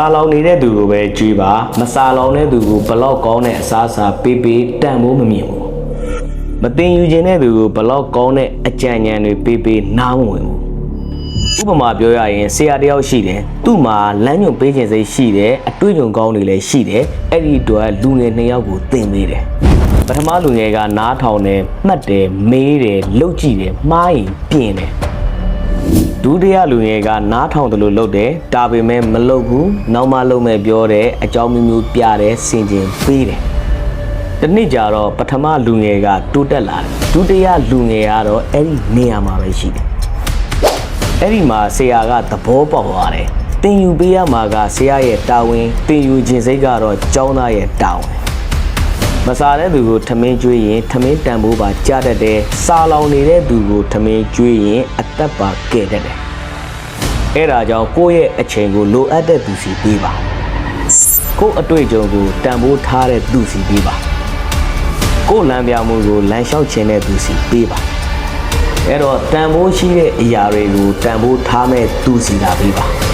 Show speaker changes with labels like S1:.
S1: စာလောင်နေတဲ့သူကိုပဲကြွေးပါမစာလောင်တဲ့သူကိုဘလောက်ကောင်းတဲ့အစားအစာပေးပေးတန်ဖို့မမြင်ဘူးမတင်ယူခြင်းတဲ့သူကိုဘလောက်ကောင်းတဲ့အကြံဉာဏ်တွေပေးပေးနားမဝင်ဘူးဥပမာပြောရရင်ဆရာတယောက်ရှိတယ်သူ့မှာလမ်းညွှန်ပေးခြင်းစိတ်ရှိတယ်အတွေ့အကြုံကောင်းတွေလည်းရှိတယ်အဲ့ဒီအတွက်လူငယ်2ယောက်ကိုသင်ပေးတယ်ပထမလူငယ်ကနားထောင်တယ်မှတ်တယ်မေးတယ်လှုပ်ကြည့်တယ်မှားရင်ပြင်တယ်ဒုတိယလူငယ်ကနားထောင်တယ်လို့လုပ်တယ်ဒါပေမဲ့မလုပ်ဘူးနောက်မှလုပ်မယ်ပြောတယ်အကြောင်းမျိုးပြတယ်စင်ကျင်ပေးတယ်တနေ့ကျတော့ပထမလူငယ်ကတိုးတက်လာတယ်ဒုတိယလူငယ်ကတော့အဲ့ဒီနေရာမှာပဲရှိတယ်အဲ့ဒီမှာဆရာကသဘောပေါက်သွားတယ်တင်ယူပေးရမှာကဆရာရဲ့တာဝန်တင်ယူခြင်းစိတ်ကတော့ကျောင်းသားရဲ့တာဝန်မစားတဲ့သူကိုထမင်းကျွေးရင်ထမင်းတန်ဖိုးပါကြားတတ်တယ်စားလောင်နေတဲ့သူကိုထမင်းကျွေးရင်အသက်ပါကဲတတ်တယ်အဲ့ဒါကြောင့်ကိုယ့်ရဲ့အချိန်ကိုလိုအပ်တဲ့သူစီပေးပါကိုယ့်အတွေ့အကြုံကိုတန်ဖိုးထားတဲ့သူစီပေးပါကိုယ်လမ်းပြမှုကိုလမ်းလျှောက်ခြင်းတဲ့သူစီပေးပါအဲ့တော့တန်ဖိုးရှိတဲ့အရာတွေကိုတန်ဖိုးထားမဲ့သူစီတာပေးပါ